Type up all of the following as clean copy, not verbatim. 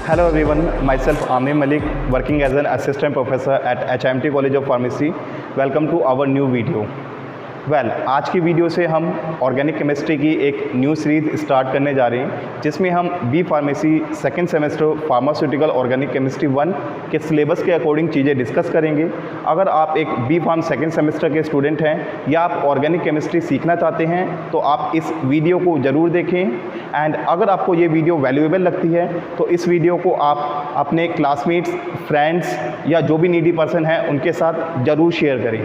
Hello everyone, myself Amir Malik, working as an assistant professor at HIMT College of Pharmacy. Welcome to our new video. आज की video से हम organic chemistry की एक new series start करने जा रहे हैं, जिसमें हम B pharmacy second semester pharmaceutical organic chemistry 1 के सिलेबस के अकॉर्डिंग चीज़ें डिस्कस करेंगे। अगर आप एक बी फार्म सेकेंड सेमेस्टर के स्टूडेंट हैं या आप ऑर्गेनिक केमिस्ट्री सीखना चाहते हैं तो आप इस वीडियो को ज़रूर देखें। एंड अगर आपको ये वीडियो वैल्यूएबल लगती है तो इस वीडियो को आप अपने क्लासमेट्स, फ्रेंड्स या जो भी नीडी पर्सन है उनके साथ ज़रूर शेयर करें।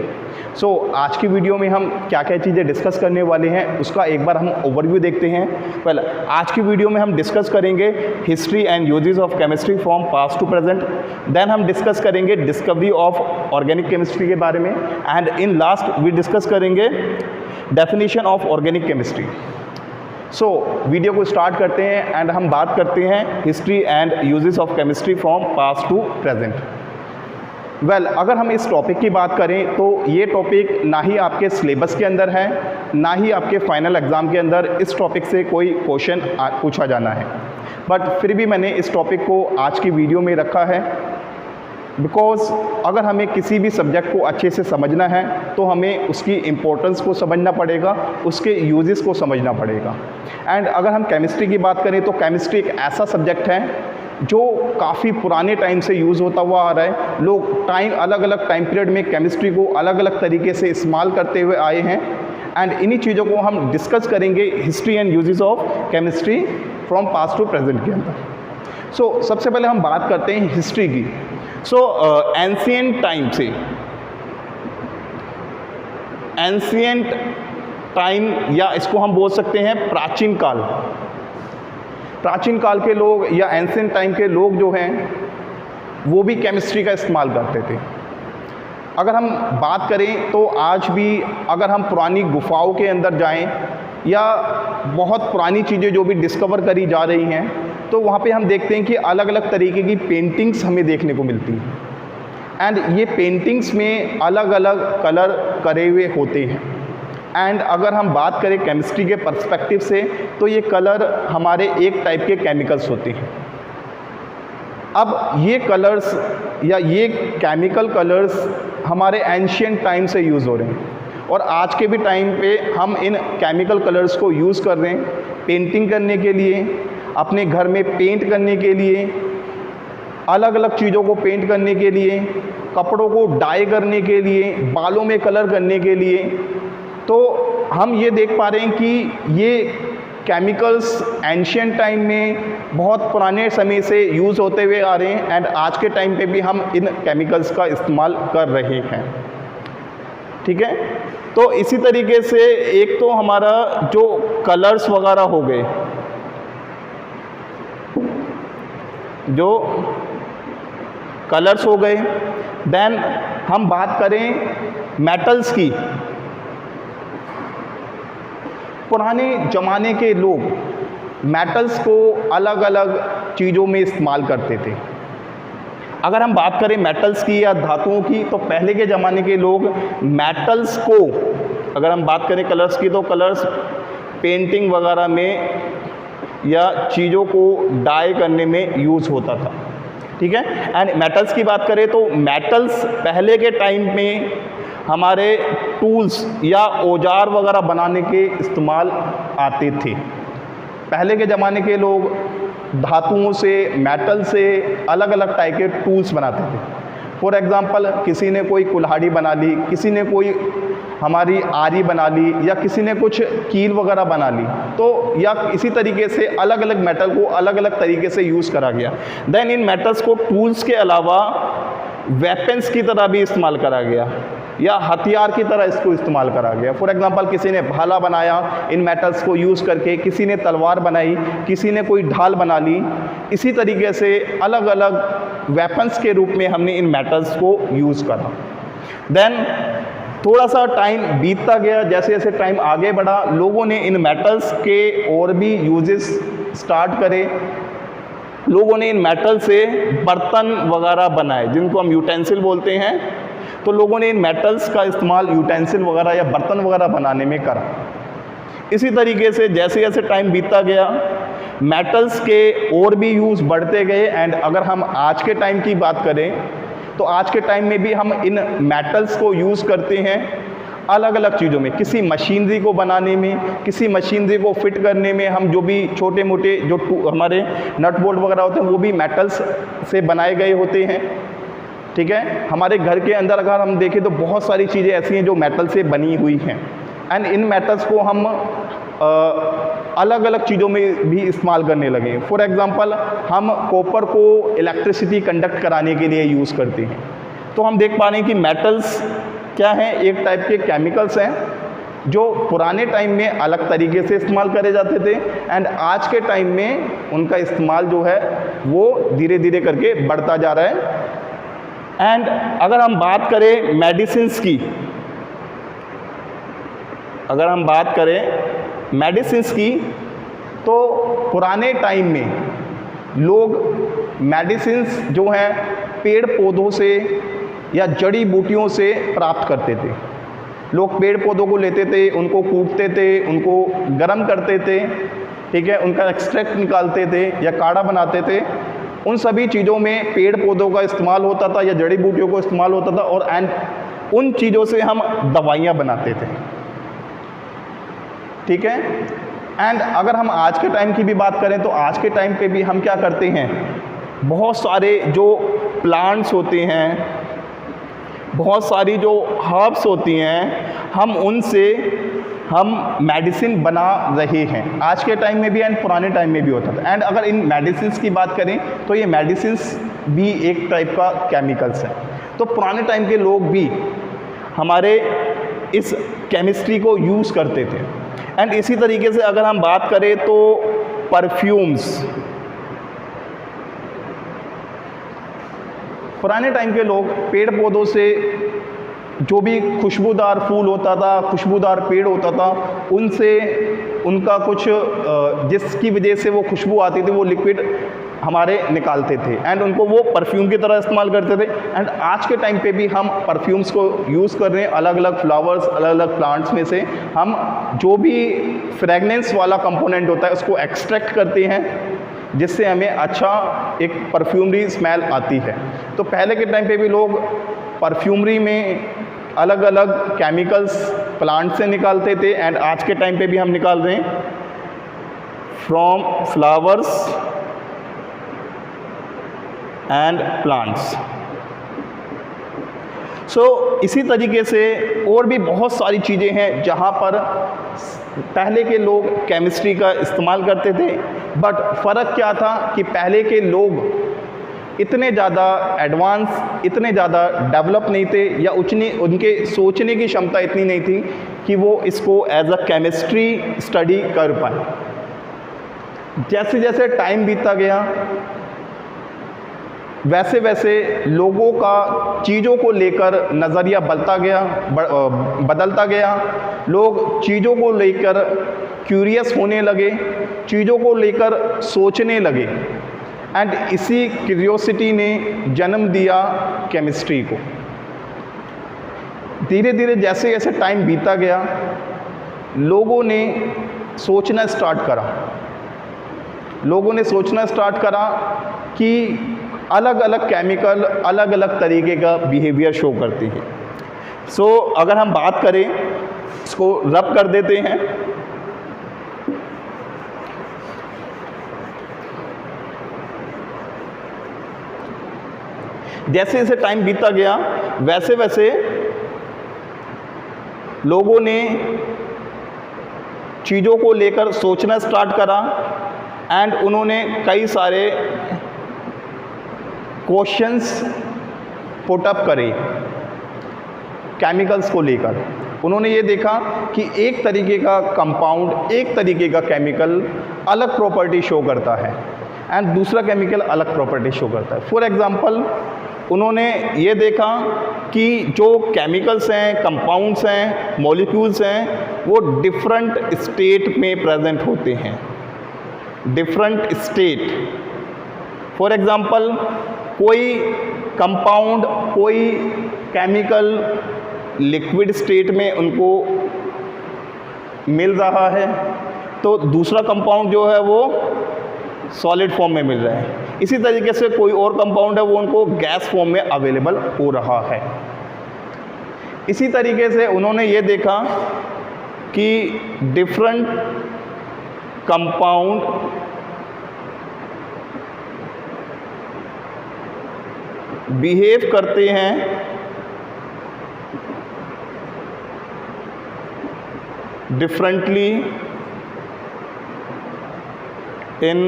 आज की वीडियो में हम क्या क्या चीज़ें डिस्कस करने वाले हैं उसका एक बार हम ओवरव्यू देखते हैं। आज की वीडियो में हम डिस्कस करेंगे history and uses of chemistry from past to present. Then हम डिस्कस करेंगे डिस्कवरी ऑफ ऑर्गेनिक केमिस्ट्री के बारे में। And in last we discuss करेंगे definition of organic chemistry. Video को स्टार्ट करते हैं एंड हम बात करते हैं history and uses of chemistry from past to present. अगर हम इस टॉपिक की बात करें तो ये टॉपिक ना ही आपके सिलेबस के अंदर है, ना ही आपके फाइनल एग्ज़ाम के अंदर इस टॉपिक से कोई क्वेश्चन पूछा जाना है। बट फिर भी मैंने इस टॉपिक को आज की वीडियो में रखा है बिकॉज़ अगर हमें किसी भी सब्जेक्ट को अच्छे से समझना है तो हमें उसकी इम्पोर्टेंस को समझना पड़ेगा, उसके यूजेस को समझना पड़ेगा। एंड अगर हम केमिस्ट्री की बात करें तो केमिस्ट्री एक ऐसा सब्जेक्ट है जो काफ़ी पुराने टाइम से यूज़ होता हुआ आ रहा है। लोग अलग अलग टाइम पीरियड में केमिस्ट्री को अलग अलग तरीके से इस्तेमाल करते हुए आए हैं। एंड इन्हीं चीज़ों को हम डिस्कस करेंगे history and uses of chemistry from past to present के अंदर। सबसे पहले हम बात करते हैं हिस्ट्री की। एंशिएंट टाइम से, एंशिएंट टाइम या इसको हम बोल सकते हैं प्राचीन काल, प्राचीन काल के लोग या एंशिएंट टाइम के लोग जो हैं वो भी केमिस्ट्री का इस्तेमाल करते थे। अगर हम बात करें तो आज भी अगर हम पुरानी गुफाओं के अंदर जाएं या बहुत पुरानी चीज़ें जो भी डिस्कवर करी जा रही हैं तो वहाँ पे हम देखते हैं कि अलग अलग तरीके की पेंटिंग्स हमें देखने को मिलती हैं। एंड ये पेंटिंग्स में अलग अलग कलर करे हुए होते हैं। एंड अगर हम बात करें केमिस्ट्री के पर्सपेक्टिव से तो ये कलर हमारे एक टाइप के केमिकल्स होते हैं। अब ये कलर्स या ये केमिकल कलर्स हमारे एंशिएंट टाइम से यूज़ हो रहे हैं और आज के भी टाइम पे हम इन केमिकल कलर्स को यूज़ कर रहे हैं पेंटिंग करने के लिए, अपने घर में पेंट करने के लिए, अलग अलग चीज़ों को पेंट करने के लिए, कपड़ों को डाई करने के लिए, बालों में कलर करने के लिए। तो हम ये देख पा रहे हैं कि ये केमिकल्स एंशिएंट टाइम में बहुत पुराने समय से यूज़ होते हुए आ रहे हैं एंड आज के टाइम पे भी हम इन केमिकल्स का इस्तेमाल कर रहे हैं। ठीक है, तो इसी तरीके से एक तो हमारा जो कलर्स वगैरह हो गए, जो कलर्स हो गए, देन हम बात करें मेटल्स की। पुराने ज़माने के लोग मेटल्स को अलग अलग चीज़ों में इस्तेमाल करते थे। अगर हम बात करें मेटल्स की या धातुओं की तो पहले के ज़माने के लोग मेटल्स को, अगर हम बात करें कलर्स की तो कलर्स पेंटिंग वगैरह में या चीज़ों को डाई करने में यूज़ होता था। ठीक है, एंड मेटल्स की बात करें तो मेटल्स पहले के टाइम में हमारे टूल्स या औजार वगैरह बनाने के इस्तेमाल आते थे। पहले के ज़माने के लोग धातुओं से, मेटल से अलग अलग टाइप के टूल्स बनाते थे। फॉर एग्ज़ाम्पल किसी ने कोई कुल्हाड़ी बना ली, किसी ने कोई हमारी आरी बना ली या किसी ने कुछ कील वगैरह बना ली। तो या इसी तरीके से अलग अलग मेटल को अलग अलग तरीके से यूज़ करा गया। देन इन मेटल्स को टूल्स के अलावा वेपन्स की तरह भी इस्तेमाल करा गया या हथियार की तरह इसको इस्तेमाल करा गया। फॉर एग्ज़ाम्पल किसी ने भाला बनाया इन मेटल्स को यूज़ करके, किसी ने तलवार बनाई, किसी ने कोई ढाल बना ली। इसी तरीके से अलग अलग वेपन्स के रूप में हमने इन मेटल्स को यूज़ करा। देन थोड़ा सा टाइम बीतता गया, जैसे जैसे टाइम आगे बढ़ा लोगों ने इन मेटल्स के और भी यूजेस स्टार्ट करे। लोगों ने इन मेटल से बर्तन वगैरह बनाए जिनको हम यूटेंसिल बोलते हैं। तो लोगों ने इन मेटल्स का इस्तेमाल यूटेंसिल वगैरह या बर्तन वगैरह बनाने में करा। इसी तरीके से जैसे जैसे टाइम बीतता गया मेटल्स के और भी यूज़ बढ़ते गए। एंड अगर हम आज के टाइम की बात करें तो आज के टाइम में भी हम इन मेटल्स को यूज़ करते हैं अलग अलग चीज़ों में, किसी मशीनरी को बनाने में, किसी मशीनरी को फिट करने में। हम जो भी छोटे मोटे जो हमारे नट बोल्ट वगैरह होते हैं वो भी मेटल्स से बनाए गए होते हैं, ठीक है। हमारे घर के अंदर अगर हम देखें तो बहुत सारी चीज़ें ऐसी हैं जो मेटल से बनी हुई हैं। एंड इन मेटल्स को हम अलग अलग चीज़ों में भी इस्तेमाल करने लगे। फॉर एग्ज़ाम्पल हम कॉपर को इलेक्ट्रिसिटी कंडक्ट कराने के लिए यूज़ करते हैं। तो हम देख पा रहे हैं कि मेटल्स क्या हैं, एक टाइप के केमिकल्स हैं जो पुराने टाइम में अलग तरीके से इस्तेमाल करे जाते थे एंड आज to टाइम में उनका इस्तेमाल जो है वो धीरे धीरे करके बढ़ता जा रहा है। एंड अगर हम बात करें मेडिसिन्स की, अगर हम बात करें मेडिसिन्स की तो पुराने टाइम में लोग मेडिसिन्स जो हैं पेड़ पौधों से या जड़ी बूटियों से प्राप्त करते थे। लोग पेड़ पौधों को लेते थे, उनको कूटते थे, उनको गर्म करते थे, ठीक है, उनका एक्सट्रैक्ट निकालते थे या काढ़ा बनाते थे। उन सभी चीज़ों में पेड़ पौधों का इस्तेमाल होता था या जड़ी बूटियों को इस्तेमाल होता था और एंड उन चीज़ों से हम दवाइयाँ बनाते थे, ठीक है। एंड अगर हम आज के टाइम की भी बात करें तो आज के टाइम पे भी हम क्या करते हैं, बहुत सारे जो प्लांट्स होते हैं, बहुत सारी जो हर्ब्स होती हैं, हम उनसे हम मेडिसिन बना रहे हैं आज के टाइम में भी एंड पुराने टाइम में भी होता था। एंड अगर इन मेडिसिन्स की बात करें तो ये मेडिसिन्स भी एक टाइप का केमिकल्स है। तो पुराने टाइम के लोग भी हमारे इस केमिस्ट्री को यूज़ करते थे। एंड इसी तरीके से अगर हम बात करें तो परफ्यूम्स, पुराने टाइम के लोग पेड़ पौधों से जो भी खुशबूदार फूल होता था, खुशबूदार पेड़ होता था, उनसे उनका कुछ जिसकी वजह से वो खुशबू आती थी वो लिक्विड हमारे निकालते थे एंड उनको वो परफ्यूम की तरह इस्तेमाल करते थे। एंड आज के टाइम पे भी हम परफ्यूम्स को यूज़ कर रहे हैं। अलग अलग फ्लावर्स, अलग अलग प्लांट्स में से हम जो भी फ्रेगनेंस वाला कंपोनेंट होता है उसको एक्सट्रैक्ट करते हैं जिससे हमें अच्छा एक परफ्यूमरी स्मेल आती है। तो पहले के टाइम पे भी लोग परफ्यूमरी में अलग अलग केमिकल्स प्लांट से निकालते थे एंड आज के टाइम पे भी हम निकाल रहे हैं फ्रॉम फ्लावर्स एंड प्लांट्स। सो इसी तरीके से और भी बहुत सारी चीज़ें हैं जहाँ पर पहले के लोग केमिस्ट्री का इस्तेमाल करते थे। बट फ़र्क क्या था कि पहले के लोग इतने ज़्यादा एडवांस, इतने ज़्यादा डेवलप नहीं थे या उनके सोचने की क्षमता इतनी नहीं थी कि वो इसको एज अ केमिस्ट्री स्टडी कर पाए। जैसे जैसे टाइम बीतता गया वैसे वैसे लोगों का चीज़ों को लेकर नज़रिया बदलता गया। लोग चीज़ों को लेकर क्यूरियस होने लगे, चीज़ों को लेकर सोचने लगे एंड इसी क्यूरियोसिटी ने जन्म दिया केमिस्ट्री को। धीरे धीरे जैसे जैसे टाइम बीता गया लोगों ने सोचना स्टार्ट करा कि अलग अलग केमिकल अलग अलग तरीके का बिहेवियर शो करती है। सो अगर हम बात करें, इसको रब कर देते हैं। जैसे जैसे टाइम बीतता गया वैसे वैसे लोगों ने चीज़ों को लेकर सोचना स्टार्ट करा एंड उन्होंने कई सारे क्वेश्चंस पुट अप करे केमिकल्स को लेकर। उन्होंने ये देखा कि एक तरीके का कंपाउंड, एक तरीके का केमिकल अलग प्रॉपर्टी शो करता है एंड दूसरा केमिकल अलग प्रॉपर्टी शो करता है। फॉर एग्जांपल उन्होंने ये देखा कि जो केमिकल्स हैं, कंपाउंड्स हैं, मॉलिक्यूल्स हैं वो डिफरेंट स्टेट में प्रेजेंट होते हैं, डिफरेंट स्टेट। फॉर एग्जांपल कोई कंपाउंड, कोई केमिकल लिक्विड स्टेट में उनको मिल रहा है तो दूसरा कंपाउंड जो है वो सॉलिड फॉर्म में मिल रहे हैं। इसी तरीके से कोई और कंपाउंड है वो उनको गैस फॉर्म में अवेलेबल हो रहा है। इसी तरीके से उन्होंने ये देखा कि डिफरेंट कंपाउंड बिहेव करते हैं differently in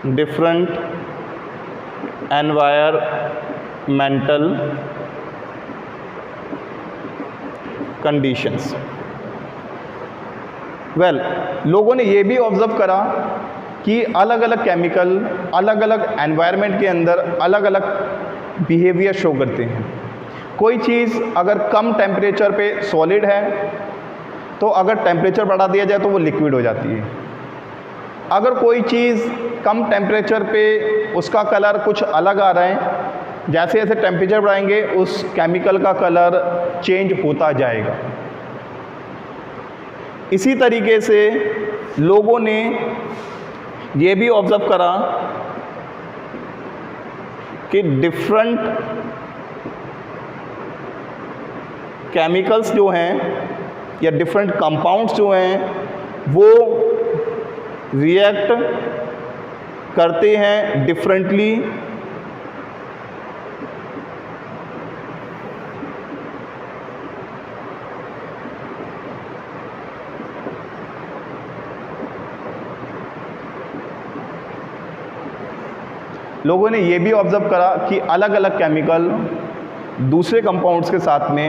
different environmental conditions. लोगों ने ये भी ऑब्जर्व करा कि अलग अलग केमिकल अलग अलग एनवायरनमेंट के अंदर अलग अलग बिहेवियर शो करते हैं। कोई चीज़ अगर कम टेम्परेचर पे सॉलिड है तो अगर टेम्परेचर बढ़ा दिया जाए तो वो लिक्विड हो जाती है। अगर कोई चीज़ कम टेम्परेचर पे उसका कलर कुछ अलग आ रहा है, जैसे जैसे टेम्परेचर बढ़ाएंगे उस केमिकल का कलर चेंज होता जाएगा। इसी तरीके से लोगों ने ये भी ऑब्जर्व करा कि डिफरेंट केमिकल्स जो हैं या डिफरेंट कंपाउंड्स जो हैं वो रिएक्ट करते हैं डिफरेंटली लोगों ने ये भी ऑब्जर्व करा कि अलग अलग केमिकल दूसरे कंपाउंड्स के साथ में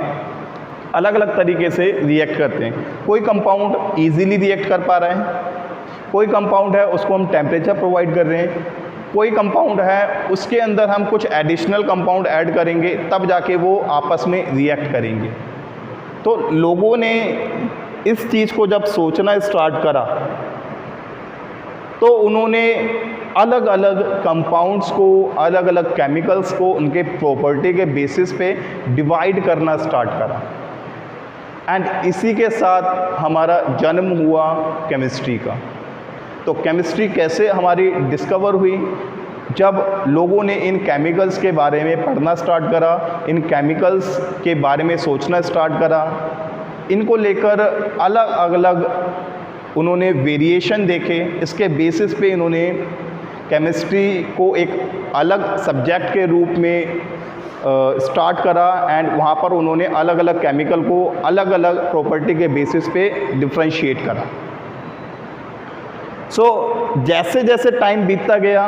अलग अलग तरीके से रिएक्ट करते हैं। कोई कंपाउंड इजीली रिएक्ट कर पा रहे हैं, कोई कंपाउंड है उसको हम टेम्परेचर प्रोवाइड कर रहे हैं, कोई कंपाउंड है उसके अंदर हम कुछ एडिशनल कंपाउंड ऐड करेंगे तब जाके वो आपस में रिएक्ट करेंगे। तो लोगों ने इस चीज़ को जब सोचना स्टार्ट करा तो उन्होंने अलग अलग कंपाउंड्स को अलग अलग केमिकल्स को उनके प्रॉपर्टी के बेसिस पे डिवाइड करना स्टार्ट करा। एंड इसी के साथ हमारा जन्म हुआ केमिस्ट्री का। तो केमिस्ट्री कैसे हमारी डिस्कवर हुई? जब लोगों ने इन केमिकल्स के बारे में पढ़ना स्टार्ट करा, इन केमिकल्स के बारे में सोचना स्टार्ट करा, इनको लेकर अलग अलग उन्होंने वेरिएशन देखे, इसके बेसिस पे इन्होंने केमिस्ट्री को एक अलग सब्जेक्ट के रूप में स्टार्ट करा। एंड वहाँ पर उन्होंने अलग अलग केमिकल को अलग अलग प्रॉपर्टी के बेसिस पे डिफ्रेंशिएट करा। जैसे जैसे टाइम बीतता गया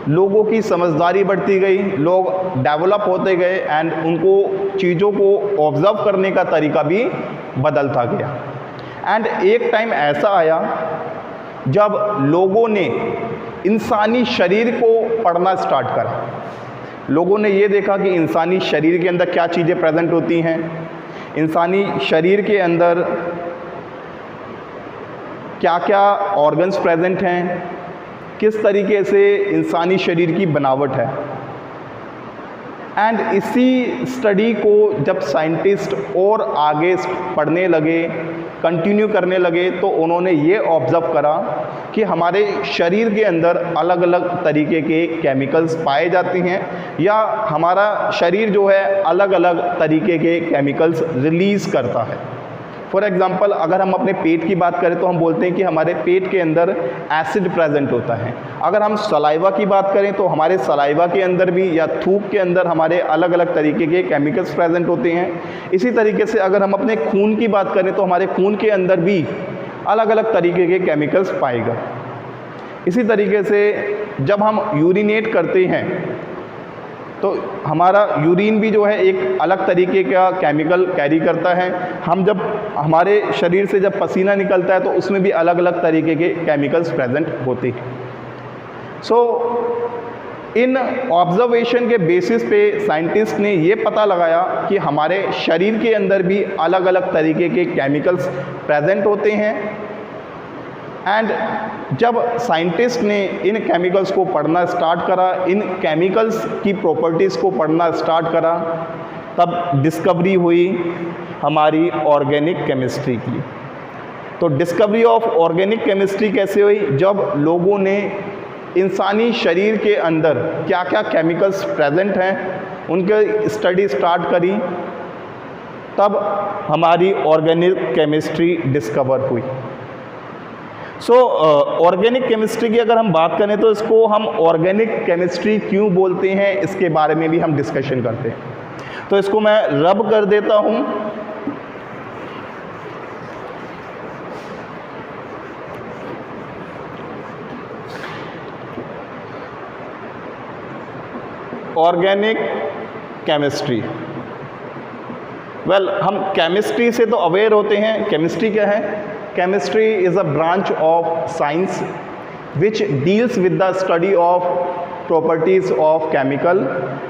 लोगों की समझदारी बढ़ती गई, लोग डेवलप होते गए एंड उनको चीज़ों को ऑब्ज़र्व करने का तरीका भी बदलता गया। एंड एक टाइम ऐसा आया जब लोगों ने इंसानी शरीर को पढ़ना स्टार्ट करा। लोगों ने ये देखा कि इंसानी शरीर के अंदर क्या चीज़ें प्रेजेंट होती हैं, इंसानी शरीर के अंदर क्या क्या ऑर्गन्स प्रेजेंट हैं, किस तरीके से इंसानी शरीर की बनावट है। एंड इसी स्टडी को जब साइंटिस्ट और आगे पढ़ने लगे, कंटिन्यू करने लगे, तो उन्होंने ये ऑब्ज़र्व करा कि हमारे शरीर के अंदर अलग अलग तरीके के केमिकल्स पाए जाते हैं या हमारा शरीर जो है अलग अलग तरीके के केमिकल्स रिलीज़ करता है। फॉर एग्ज़ाम्पल अगर हम अपने पेट की बात करें तो हम बोलते हैं कि हमारे पेट के अंदर एसिड प्रेजेंट होता है। अगर हम सलाइवा की बात करें तो हमारे सलाइवा के अंदर भी या थूक के अंदर हमारे अलग अलग तरीके के केमिकल्स प्रेजेंट होते हैं। इसी तरीके से अगर हम अपने खून की बात करें तो हमारे खून के अंदर भी अलग अलग तरीके के केमिकल्स पाएगा। इसी तरीके से जब हम यूरिनेट करते हैं तो हमारा यूरिन भी जो है एक अलग तरीके का केमिकल कैरी करता है। हम जब हमारे शरीर से जब पसीना निकलता है तो उसमें भी अलग अलग तरीके के केमिकल्स प्रेजेंट होते हैं। इन ऑब्जर्वेशन के बेसिस पे साइंटिस्ट ने ये पता लगाया कि हमारे शरीर के अंदर भी अलग अलग तरीके के केमिकल्स प्रेजेंट होते हैं। एंड जब साइंटिस्ट ने इन केमिकल्स को पढ़ना स्टार्ट करा, इन केमिकल्स की प्रॉपर्टीज़ को पढ़ना स्टार्ट करा, तब डिस्कवरी हुई हमारी ऑर्गेनिक केमिस्ट्री की। तो डिस्कवरी ऑफ ऑर्गेनिक केमिस्ट्री कैसे हुई? जब लोगों ने इंसानी शरीर के अंदर क्या क्या केमिकल्स प्रेजेंट हैं उनके स्टडी स्टार्ट करी, तब हमारी ऑर्गेनिक केमिस्ट्री डिस्कवर हुई। ऑर्गेनिक केमिस्ट्री की अगर हम बात करें तो इसको हम ऑर्गेनिक केमिस्ट्री क्यों बोलते हैं, इसके बारे में भी हम डिस्कशन करते हैं। तो इसको मैं रब कर देता हूं। ऑर्गेनिक केमिस्ट्री, हम केमिस्ट्री से तो अवेयर होते हैं। केमिस्ट्री क्या है? Chemistry is a branch of science which deals with the study of properties of chemical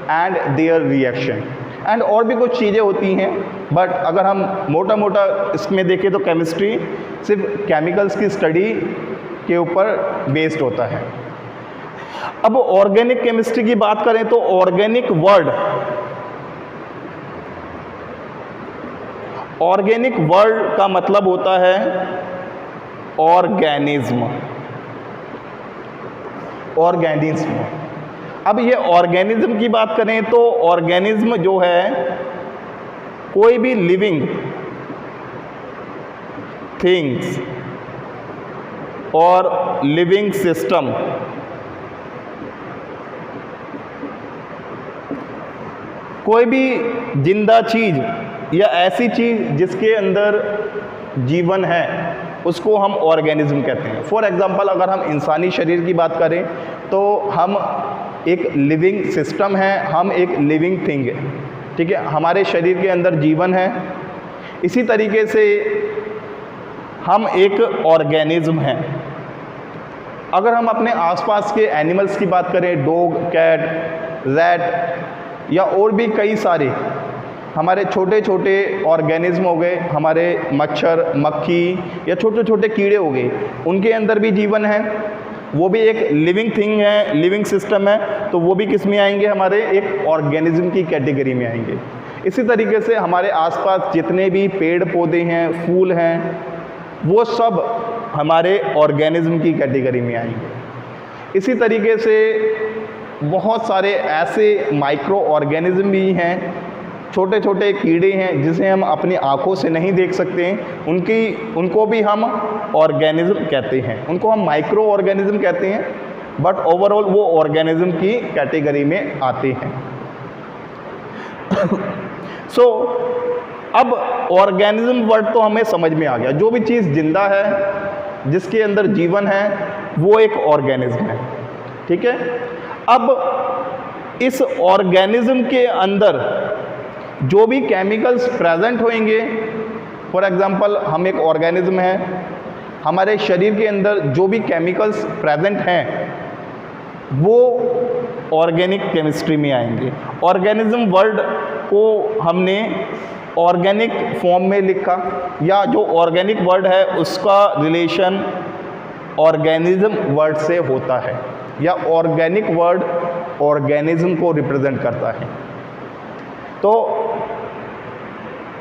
and their reaction, and और भी कुछ चीज़ें होती हैं, बट अगर हम मोटा मोटा इसमें देखें तो केमिस्ट्री सिर्फ केमिकल्स की स्टडी के ऊपर बेस्ड होता है। अब ऑर्गेनिक केमिस्ट्री की बात करें तो ऑर्गेनिक वर्ड का मतलब होता है ऑर्गेनिज्म। अब ये ऑर्गेनिज्म की बात करें तो ऑर्गेनिज्म जो है कोई भी लिविंग थिंग्स और लिविंग सिस्टम कोई भी जिंदा चीज़ या ऐसी चीज़ जिसके अंदर जीवन है उसको हम ऑर्गेनिज्म कहते हैं। फॉर एग्जांपल अगर हम इंसानी शरीर की बात करें तो हम एक लिविंग सिस्टम है, हम एक लिविंग थिंग है, ठीक है, हमारे शरीर के अंदर जीवन है। इसी तरीके से हम एक ऑर्गेनिज्म हैं। अगर हम अपने आसपास के एनिमल्स की बात करें, डॉग, कैट, रैट या और भी कई सारे हमारे छोटे छोटे ऑर्गेनिज्म हो गए, हमारे मच्छर, मक्खी या छोटे छोटे कीड़े हो गए, उनके अंदर भी जीवन है, वो भी एक लिविंग थिंग है, लिविंग सिस्टम है, तो वो भी किस में आएंगे? हमारे एक ऑर्गेनिज्म की कैटेगरी में आएंगे। इसी तरीके से हमारे आसपास जितने भी पेड़ पौधे हैं, फूल हैं, वो सब हमारे ऑर्गेनिज्म की कैटेगरी में आएंगे। इसी तरीके से बहुत सारे ऐसे माइक्रो ऑर्गेनिज्म भी हैं, छोटे छोटे कीड़े हैं जिसे हम अपनी आँखों से नहीं देख सकते हैं, उनको भी हम ऑर्गेनिज्म कहते हैं, उनको हम माइक्रो ऑर्गेनिज्म कहते हैं, बट ओवरऑल वो ऑर्गेनिज्म की कैटेगरी में आते हैं। अब ऑर्गेनिज्म वर्ड तो हमें समझ में आ गया, जो भी चीज़ जिंदा है, जिसके अंदर जीवन है, वो एक ऑर्गेनिज्म है, ठीक है। अब इस ऑर्गेनिज्म के अंदर जो भी केमिकल्स प्रेजेंट होंगे, फॉर एग्जांपल हम एक ऑर्गेनिज्म है, हमारे शरीर के अंदर जो भी केमिकल्स प्रेजेंट हैं वो ऑर्गेनिक केमिस्ट्री में आएंगे। ऑर्गेनिज्म वर्ड को हमने ऑर्गेनिक फॉर्म में लिखा, या जो ऑर्गेनिक वर्ड है उसका रिलेशन ऑर्गेनिज्म वर्ड से होता है, या ऑर्गेनिक वर्ड ऑर्गेनिज्म को रिप्रेजेंट करता है। तो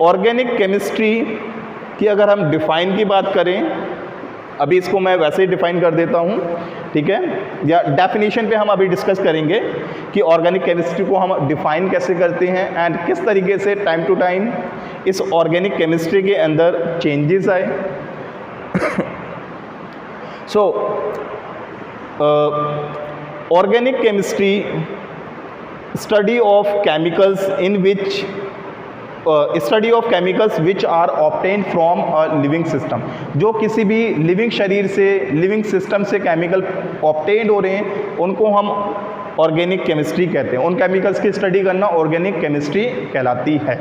ऑर्गेनिक केमिस्ट्री की अगर हम डिफ़ाइन की बात करें, अभी इसको मैं वैसे ही डिफ़ाइन कर देता हूँ, ठीक है, या डेफिनेशन पे हम अभी डिस्कस करेंगे कि ऑर्गेनिक केमिस्ट्री को हम डिफ़ाइन कैसे करते हैं एंड किस तरीके से टाइम टू टाइम इस ऑर्गेनिक केमिस्ट्री के अंदर चेंजेस आए। So organic chemistry study of chemicals in which study of chemicals which are obtained from a living system, जो किसी भी लिविंग शरीर से, लिविंग सिस्टम से केमिकल ऑब्टेन्ड हो रहे हैं उनको हम ऑर्गेनिक केमिस्ट्री कहते हैं। उन केमिकल्स की स्टडी करना ऑर्गेनिक केमिस्ट्री कहलाती है।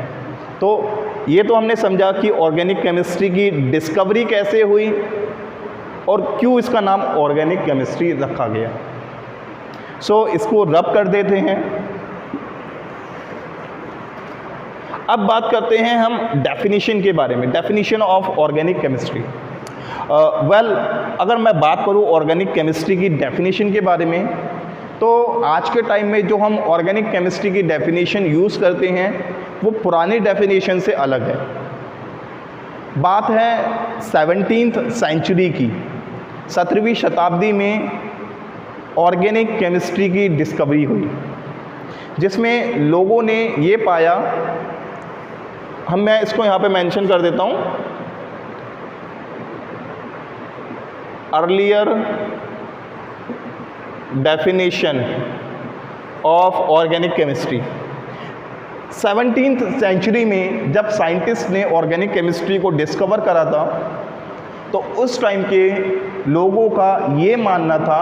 तो ये तो हमने समझा कि ऑर्गेनिक केमिस्ट्री की डिस्कवरी कैसे हुई और क्यों इसका नाम ऑर्गेनिक केमिस्ट्री रखा गया। सो इसको रब कर देते हैं। अब बात करते हैं हम डेफिनेशन के बारे में, डेफिनेशन ऑफ ऑर्गेनिक केमिस्ट्री। अगर मैं बात करूं ऑर्गेनिक केमिस्ट्री की डेफिनेशन के बारे में, तो आज के टाइम में जो हम ऑर्गेनिक केमिस्ट्री की डेफिनेशन यूज़ करते हैं वो पुरानी डेफिनेशन से अलग है। बात है 17th सेंचुरी की, 17वीं शताब्दी में ऑर्गेनिक केमिस्ट्री की डिस्कवरी हुई, जिसमें लोगों ने ये पाया, मैं इसको यहाँ पे मेंशन कर देता हूँ, earlier definition of organic chemistry. 17th century में जब साइंटिस्ट ने ऑर्गेनिक केमिस्ट्री को डिस्कवर करा था, तो उस टाइम के लोगों का ये मानना था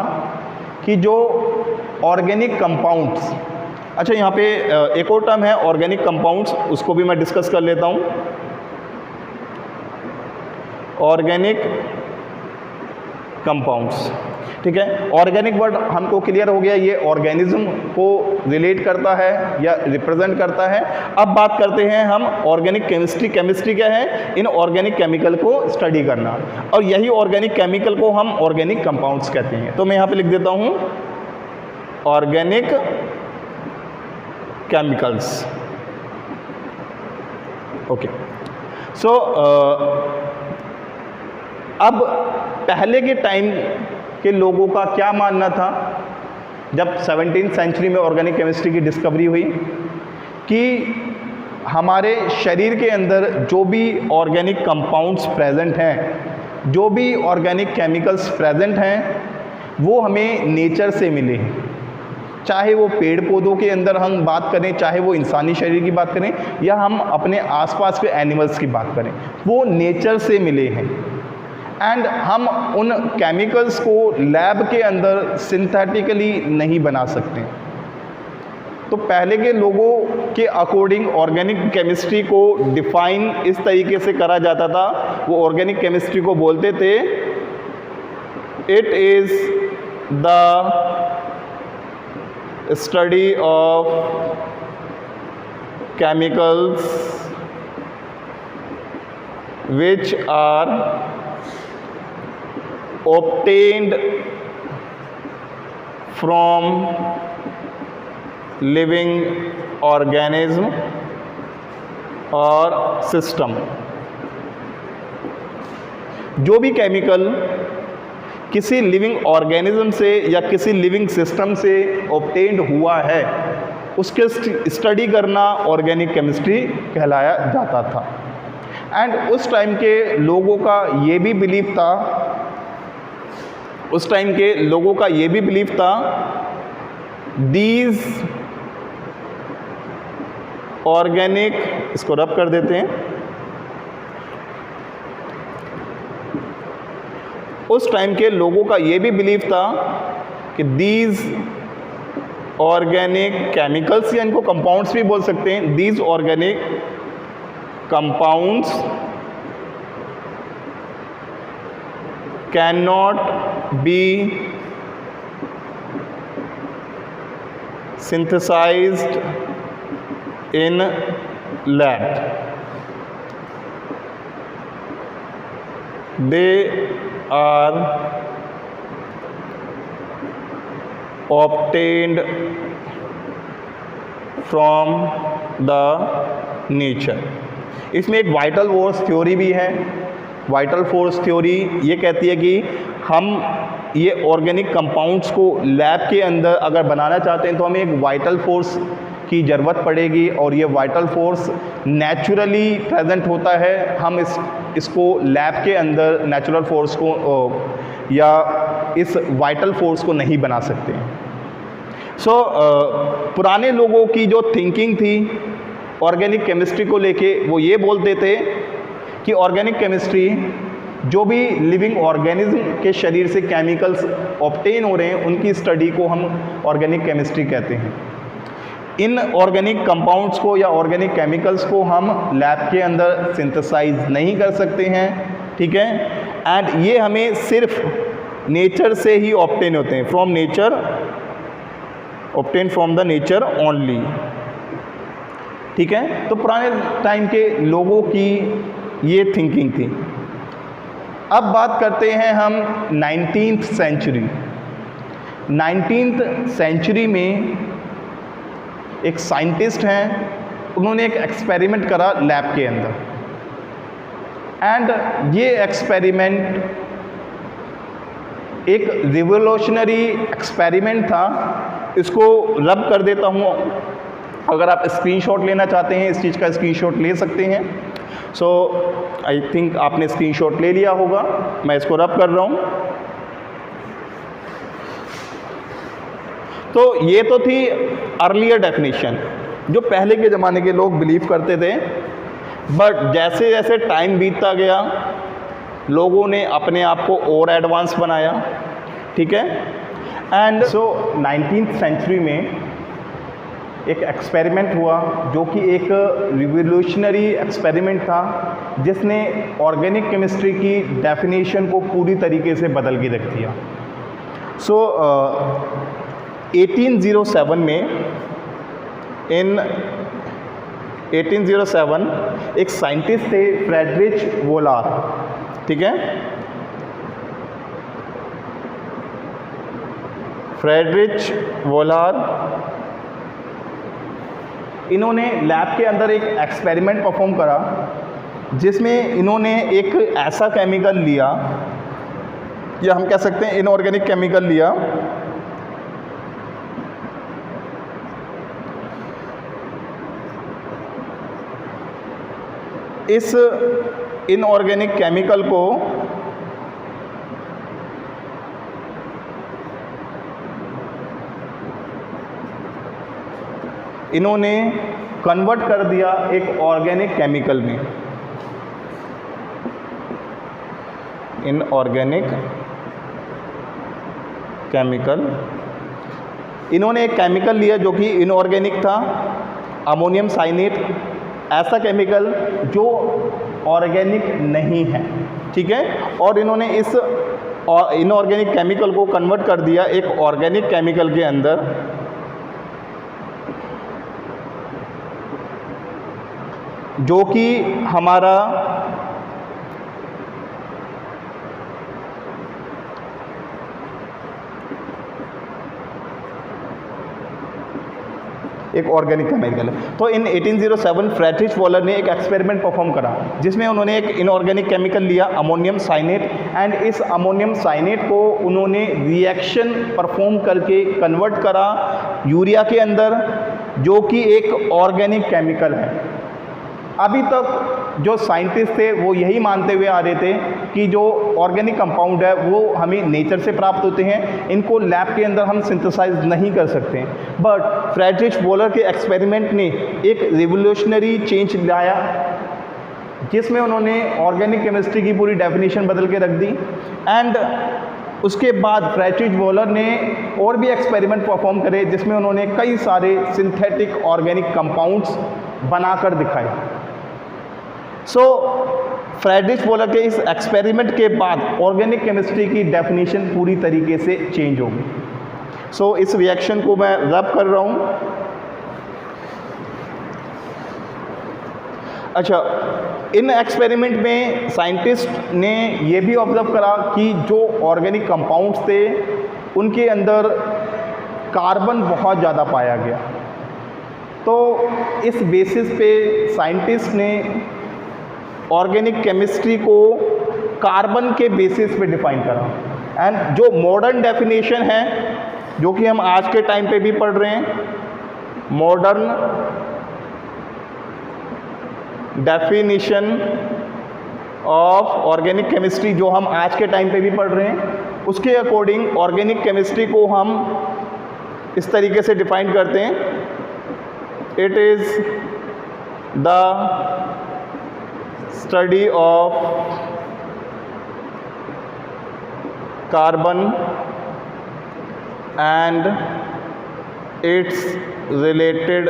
कि जो ऑर्गेनिक कंपाउंड्स, अच्छा यहाँ पे एक और टर्म है ऑर्गेनिक कंपाउंड्स, उसको भी मैं डिस्कस कर लेता हूँ। ऑर्गेनिक कंपाउंड्स, ठीक है। ऑर्गेनिक वर्ड हमको क्लियर हो गया, ये ऑर्गेनिज्म को रिलेट करता है या रिप्रेजेंट करता है। अब बात करते हैं हम ऑर्गेनिक केमिस्ट्री। केमिस्ट्री क्या है? इन ऑर्गेनिक केमिकल को स्टडी करना, और यही ऑर्गेनिक केमिकल को हम ऑर्गेनिक कंपाउंड्स कहते हैं। तो मैं यहाँ पे लिख देता हूँ ऑर्गेनिक केमिकल्स। ओके, सो अब पहले के टाइम के लोगों का क्या मानना था जब 17th सेंचुरी में ऑर्गेनिक केमिस्ट्री की डिस्कवरी हुई, कि हमारे शरीर के अंदर जो भी ऑर्गेनिक कंपाउंड्स प्रेजेंट हैं, जो भी ऑर्गेनिक केमिकल्स प्रेजेंट हैं, वो हमें नेचर से मिले हैं। चाहे वो पेड़ पौधों के अंदर हम बात करें, चाहे वो इंसानी शरीर की बात करें, या हम अपने आसपास के एनिमल्स की बात करें, वो नेचर से मिले हैं। एंड हम उन केमिकल्स को लैब के अंदर सिंथेटिकली नहीं बना सकते। तो पहले के लोगों के अकॉर्डिंग ऑर्गेनिक केमिस्ट्री को डिफाइन इस तरीके से करा जाता था, वो ऑर्गेनिक केमिस्ट्री को बोलते थे, it is the study of chemicals which are obtained from living organism और सिस्टम। जो भी केमिकल किसी लिविंग ऑर्गेनिज्म से या किसी लिविंग सिस्टम से ऑब्टेन्ड हुआ है, उसके स्टडी करना ऑर्गेनिक केमिस्ट्री कहलाया जाता था। एंड उस टाइम के लोगों का ये भी बिलीव था, दीज ऑर्गेनिक, इसको रब कर देते हैं, उस टाइम के लोगों का ये भी बिलीव था कि दीज ऑर्गेनिक केमिकल्स, या इनको कंपाउंड्स भी बोल सकते हैं, these organic compounds can not be synthesized in lab. They are obtained from the nature. इसमें एक वाइटल फोर्स थ्योरी भी है। वाइटल फोर्स थ्योरी ये कहती है कि हम ये ऑर्गेनिक कंपाउंड्स को लैब के अंदर अगर बनाना चाहते हैं तो हमें एक वाइटल फोर्स की ज़रूरत पड़ेगी, और ये वाइटल फोर्स नेचुरली प्रेजेंट होता है। हम इसको लैब के अंदर नेचुरल फोर्स को या इस वाइटल फोर्स को नहीं बना सकते। पुराने लोगों की जो थिंकिंग थी ऑर्गेनिक केमिस्ट्री को लेके, वो ये बोलते थे कि ऑर्गेनिक केमिस्ट्री जो भी लिविंग ऑर्गेनिज्म के शरीर से केमिकल्स ऑब्टेन हो रहे हैं, उनकी स्टडी को हम ऑर्गेनिक केमिस्ट्री कहते हैं। इन ऑर्गेनिक कंपाउंड्स को या ऑर्गेनिक केमिकल्स को हम लैब के अंदर सिंथेसाइज नहीं कर सकते हैं, ठीक है। एंड ये हमें सिर्फ नेचर से ही ऑब्टेन होते हैं, from nature, obtain from the nature only, ठीक है। तो पुराने टाइम के लोगों की ये थिंकिंग थी। अब बात करते हैं हम 19th सेंचुरी। 19th सेंचुरी में एक साइंटिस्ट हैं, उन्होंने एक एक्सपेरिमेंट करा लैब के अंदर। एंड ये एक्सपेरिमेंट एक रिवोल्यूशनरी एक्सपेरिमेंट था। इसको रब कर देता हूँ, अगर आप स्क्रीनशॉट लेना चाहते हैं इस चीज़ का स्क्रीनशॉट ले सकते हैं। सो आई थिंक आपने स्क्रीनशॉट ले लिया होगा, मैं इसको रब कर रहा हूँ। तो ये तो थी अर्लियर डेफिनेशन जो पहले के ज़माने के लोग बिलीव करते थे, बट जैसे जैसे टाइम बीतता गया लोगों ने अपने आप को और एडवांस बनाया, ठीक है। एंड सो 19th सेंचुरी में एक एक्सपेरिमेंट हुआ जो कि एक रिवोल्यूशनरी एक्सपेरिमेंट था, जिसने ऑर्गेनिक केमिस्ट्री की डेफिनेशन को पूरी तरीके से बदल के रख दिया। सो 1807 में इन 1807 एक साइंटिस्ट थे फ्रेडरिच वोलार, ठीक है। फ्रेडरिच वोलार, इन्होंने लैब के अंदर एक एक्सपेरिमेंट परफॉर्म करा जिसमें इन्होंने एक ऐसा केमिकल लिया, या हम कह सकते हैं इनऑर्गेनिक केमिकल लिया, इस इनऑर्गेनिक केमिकल को इन्होंने कन्वर्ट कर दिया एक ऑर्गेनिक केमिकल में। इनऑर्गेनिक केमिकल, इन्होंने एक केमिकल लिया जो कि इनऑर्गेनिक था, अमोनियम साइनेट, ऐसा केमिकल जो ऑर्गेनिक नहीं है, ठीक है। और इन्होंने इस इनऑर्गेनिक केमिकल को कन्वर्ट कर दिया एक ऑर्गेनिक केमिकल के अंदर, जो कि हमारा एक ऑर्गेनिक केमिकल है। तो इन 1807 फ्रेडरिच वोलर ने एक एक्सपेरिमेंट परफॉर्म करा जिसमें उन्होंने एक इनऑर्गेनिक केमिकल लिया, अमोनियम साइनेट, एंड इस अमोनियम साइनेट को उन्होंने रिएक्शन परफॉर्म करके कन्वर्ट करा यूरिया के अंदर, जो कि एक ऑर्गेनिक केमिकल है। अभी तक जो साइंटिस्ट थे वो यही मानते हुए आ रहे थे कि जो ऑर्गेनिक कंपाउंड है वो हमें नेचर से प्राप्त होते हैं, इनको लैब के अंदर हम सिंथेसाइज नहीं कर सकते। बट फ्रेडरिच वोलर के एक्सपेरिमेंट ने एक रिवोल्यूशनरी चेंज लाया जिसमें उन्होंने ऑर्गेनिक केमिस्ट्री की पूरी डेफिनेशन बदल के रख दी। एंड उसके बाद फ्रेडरिच वोलर ने और भी एक्सपेरिमेंट परफॉर्म करे जिसमें उन्होंने कई सारे सिंथेटिक ऑर्गेनिक कंपाउंड्स बनाकर दिखाए। सो फ्रेडरिच वोलर के इस एक्सपेरिमेंट के बाद ऑर्गेनिक केमिस्ट्री की डेफिनेशन पूरी तरीके से चेंज होगी। सो इस रिएक्शन को मैं रब कर रहा हूँ। अच्छा, इन एक्सपेरिमेंट में साइंटिस्ट ने ये भी ऑब्जर्व करा कि जो ऑर्गेनिक कंपाउंड्स थे उनके अंदर कार्बन बहुत ज़्यादा पाया गया। तो इस बेसिस पे साइंटिस्ट ने ऑर्गेनिक केमिस्ट्री को कार्बन के बेसिस पे डिफाइन करा। एंड जो मॉडर्न डेफिनेशन है जो कि हम आज के टाइम पे भी पढ़ रहे हैं, modern definition of organic chemistry जो हम आज के टाइम पे भी पढ़ रहे हैं, उसके अकॉर्डिंग ऑर्गेनिक केमिस्ट्री को हम इस तरीके से डिफाइन करते हैं, it is the study of carbon and it's related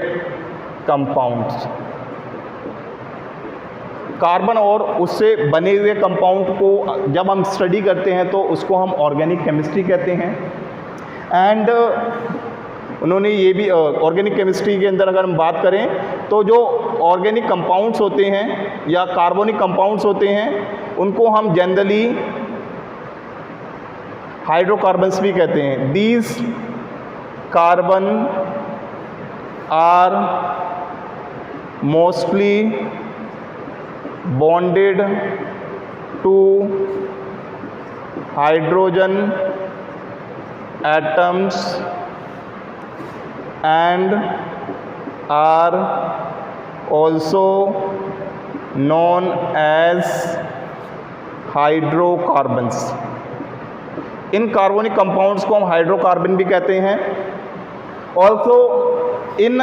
compounds. Carbon और उससे बने हुए कंपाउंड को जब हम स्टडी करते हैं तो उसको हम ऑर्गेनिक केमिस्ट्री कहते हैं। एंड उन्होंने ये भी ऑर्गेनिक केमिस्ट्री के अंदर अगर हम बात करें तो जो ऑर्गेनिक कंपाउंड्स होते हैं या कार्बोनिक कंपाउंड्स होते हैं उनको हम जनरली हाइड्रोकार्बन्स भी कहते हैं। These carbon are mostly bonded to hydrogen atoms and are also known as hydrocarbons. इन कार्बोनिक कंपाउंड्स को हम हाइड्रोकार्बन भी कहते हैं। ऑल्सो इन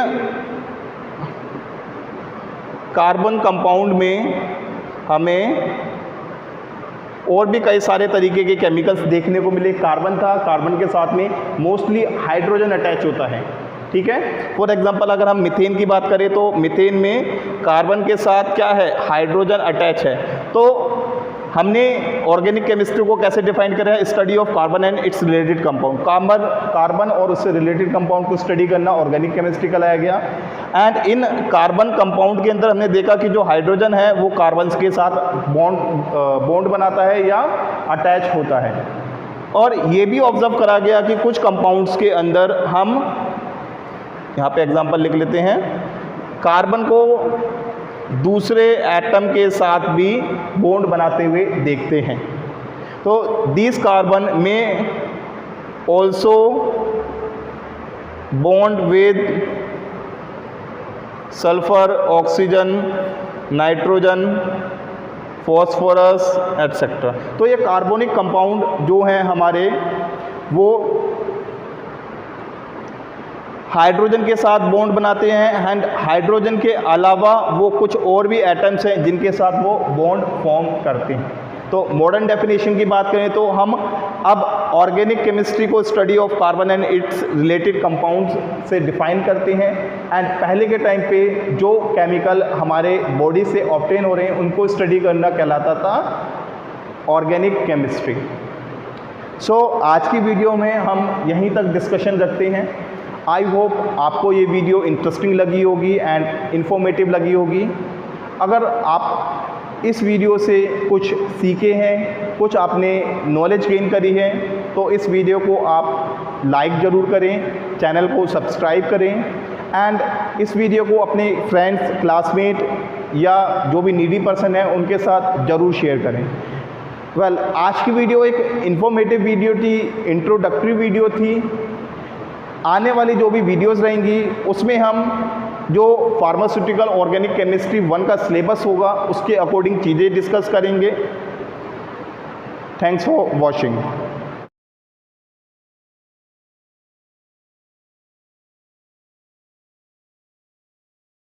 कार्बन कंपाउंड में हमें और भी कई सारे तरीके के केमिकल्स देखने को मिले। कार्बन था, कार्बन के साथ में मोस्टली हाइड्रोजन अटैच होता है, ठीक है। फॉर एग्जांपल अगर हम मीथेन की बात करें तो मीथेन में कार्बन के साथ क्या है, हाइड्रोजन अटैच है। तो हमने ऑर्गेनिक केमिस्ट्री को कैसे डिफाइन करा है, study of carbon and it's related compound. Carbon और उससे रिलेटेड कंपाउंड को स्टडी करना ऑर्गेनिक केमिस्ट्री कहलाया गया। एंड इन कार्बन कंपाउंड के अंदर हमने देखा कि जो हाइड्रोजन है वो कार्बन के साथ बॉन्ड बनाता है या अटैच होता है। और ये भी ऑब्जर्व करा गया कि कुछ कंपाउंड्स के अंदर हम यहाँ पे एग्जांपल लिख लेते हैं, कार्बन को दूसरे एटम के साथ भी बॉन्ड बनाते हुए देखते हैं। तो दिस कार्बन में also bond with sulphur, oxygen, nitrogen, phosphorus etcetera. तो ये कार्बोनिक कंपाउंड जो हैं हमारे, वो हाइड्रोजन के साथ बॉन्ड बनाते हैं। एंड हाइड्रोजन के अलावा वो कुछ और भी एटम्स हैं जिनके साथ वो बॉन्ड फॉर्म करते हैं। तो मॉडर्न डेफिनेशन की बात करें तो हम अब ऑर्गेनिक केमिस्ट्री को study of carbon and it's related compounds से डिफाइन करते हैं। एंड पहले के टाइम पे जो केमिकल हमारे बॉडी से ऑब्टेन हो रहे हैं उनको स्टडी करना कहलाता था ऑर्गेनिक केमिस्ट्री। सो आज की वीडियो में हम यहीं तक डिस्कशन रखते हैं। आई होप आपको ये वीडियो इंटरेस्टिंग लगी होगी एंड इन्फॉर्मेटिव लगी होगी। अगर आप इस वीडियो से कुछ सीखे हैं, कुछ आपने नॉलेज गेन करी है, तो इस वीडियो को आप लाइक ज़रूर करें, चैनल को सब्सक्राइब करें एंड इस वीडियो को अपने फ्रेंड्स, क्लासमेट या जो भी नीडी पर्सन है उनके साथ ज़रूर शेयर करें। वेल, आज की वीडियो एक इन्फॉर्मेटिव वीडियो थी, इंट्रोडक्टरी वीडियो थी। आने वाली जो भी वीडियोस रहेंगी उसमें हम जो फार्मास्यूटिकल ऑर्गेनिक केमिस्ट्री 1 का सिलेबस होगा उसके अकॉर्डिंग चीज़ें डिस्कस करेंगे। Thanks for watching.